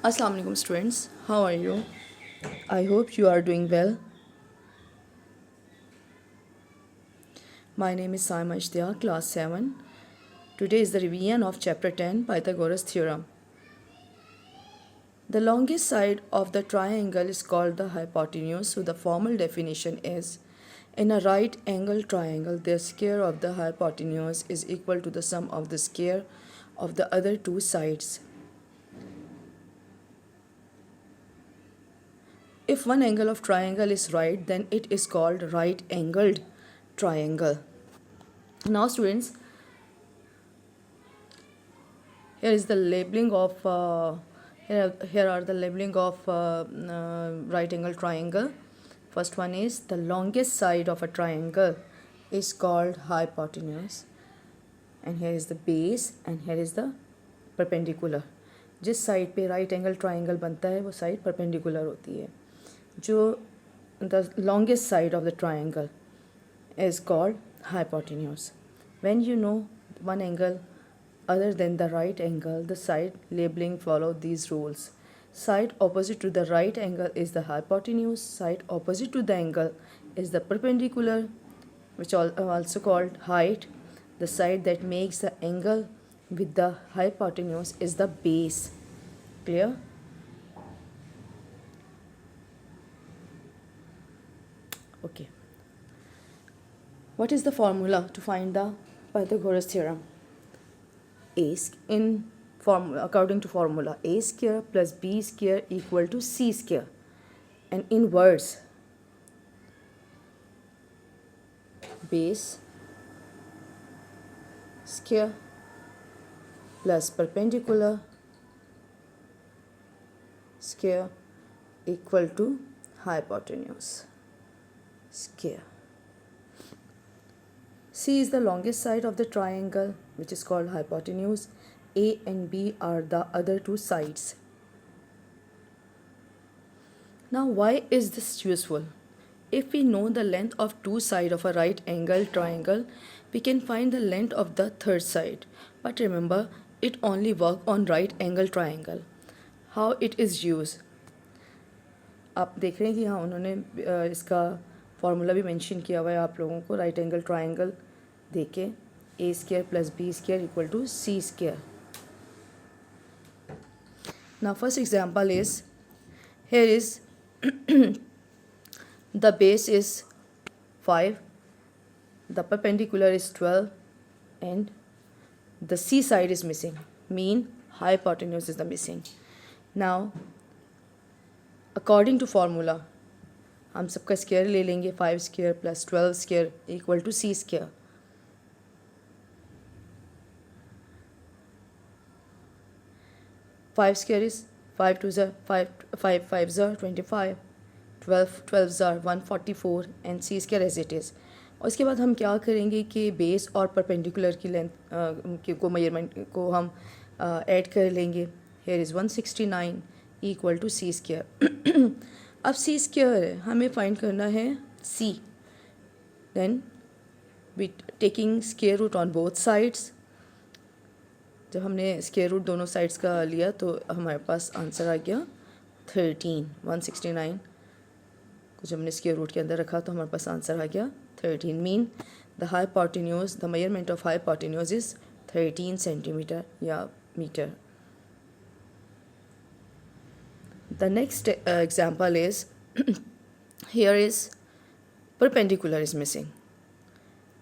Assalamu alaikum students, how are you? I hope you are doing well. My name is Saima Ishtiaq, class 7. Today is the revision of chapter 10, Pythagoras theorem. The longest side of the triangle is called the hypotenuse, so the formal definition is in a right angle triangle, the square of the hypotenuse is equal to the sum of the square of the other two sides. If one angle of triangle is right, then it is called right angled triangle. Now students, here is the labeling of here are the labeling of right angle triangle. First one is the longest side of a triangle is called hypotenuse, and here is the base and here is the perpendicular. जिस side पे right angle triangle बनता है वो side perpendicular होती है. जो the longest side of the triangle is called hypotenuse. When you know one angle other than the right angle, the side labeling follow these rules. Side opposite to the right angle is the hypotenuse. Side opposite to the angle is the perpendicular, which also called height. The side that makes the angle with the hypotenuse is the base. Clear? Okay. What is the formula to find the Pythagoras theorem? According to formula, a square plus b square equal to c square, and inverse base square plus perpendicular square equal to hypotenuse square. C is the longest side of the triangle, which is called hypotenuse. A and B are the other two sides. Now, why is this useful? If we know the length of two sides of a right angle triangle, we can find the length of the third side. But remember, it only works on right angle triangle. How it is used? आप देख रहे हैं कि हाँ उन्होंने इसका formula भी mention किया हुआ है आप लोगों को. राइट एंगल ट्राइंगल देके A square plus B square equal to C square. Now first example is, here is the base is 5, the perpendicular is 12, and the C side is missing, mean hypotenuse is the missing. Now according to formula हम सबका square ले लेंगे. 5 square plus 12 square equal to C square. Five square is 5 2 ज़ार 5 5 ज़ार 25, 12 ज़ार 144 and C square as it is. और इसके बाद हम क्या करेंगे कि बेस और परपेंडिकुलर की लेंथ को मेजरमेंट को हम ऐड कर लेंगे. Here is 169 equal to C square. अब सी स्क्वायर है, हमें फाइंड करना है C. Then we taking square root on both sides. जब हमने स्क्वायर रूट दोनों साइड्स का लिया तो हमारे पास आंसर आ गया 13. 169 को जब हमने स्क्वायर रूट के अंदर रखा तो हमारे पास आंसर आ गया 13. Mean the hypotenuse, the measurement of hypotenuse is 13 centimetre या metre. The next example is here is perpendicular is missing.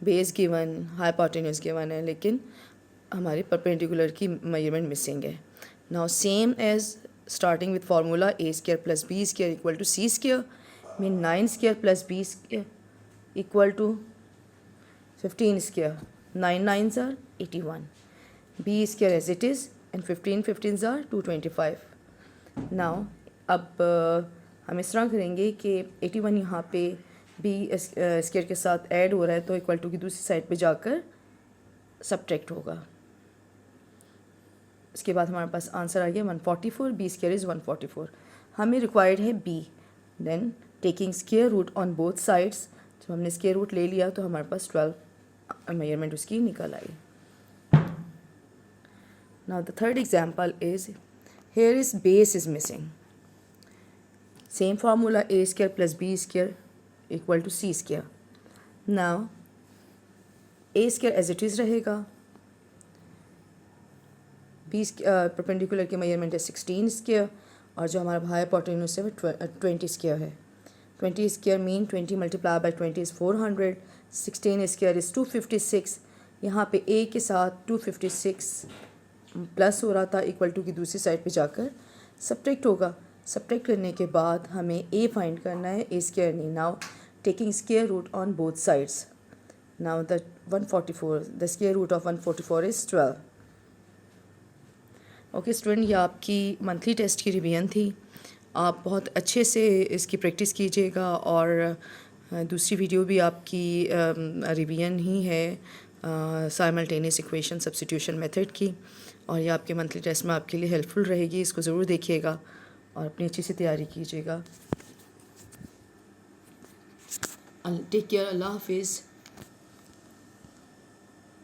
Base given, hypotenuse given है, लेकिन हमारी perpendicular की measurement missing है. Now same as starting with formula a square plus b square equal to c square, mean 9 square plus b square equal to 15 square. 9 9s are 81. b square as it is and 15 15s are 225. Now अब हम इस तरह करेंगे कि 81 यहाँ पे B square के साथ ऐड हो रहा है तो इक्वल टू की दूसरी साइड पे जाकर सब्ट्रैक्ट होगा. इसके बाद हमारे पास आंसर आ गया 144. B square is 144. हमें रिक्वायर्ड है B. Then taking square root on both sides, जब हमने स्क्वायर रूट ले लिया तो हमारे पास 12 मेजरमेंट उसकी निकल आई. Now the third example is, here is base is missing. Same formula, a square plus b square equal to c square. Now a square as it is रहेगा, b perpendicular की measurement है 16 square और जो हमारा भाई hypotenuse है वो 20 square है. 20 square mean 20 multiply by 20 is 400. 16 square is 256. यहाँ पे a के साथ 256 प्लस हो रहा था इक्वल टू की दूसरी साइड पे जाकर सब्ट्रैक्ट होगा. सब्ट्रैक्ट करने के बाद हमें a फाइंड करना है, a स्क्वायर नहीं. Now taking square root on both sides. Now the 144, the square root of 144 is 12. Okay student, ये आपकी मंथली टेस्ट की रिवीजन थी. आप बहुत अच्छे से इसकी प्रैक्टिस कीजिएगा और दूसरी वीडियो भी आपकी रिवीजन ही है साइमल्टेनियस इक्वेशन सब्स्टिट्यूशन मेथड की, और ये आपके मंथली टेस्ट में आपके लिए हेल्पफुल रहेगी. इसको ज़रूर देखिएगा और अपनी अच्छी से तैयारी कीजिएगा. Take care. अल्लाह हाफिज़.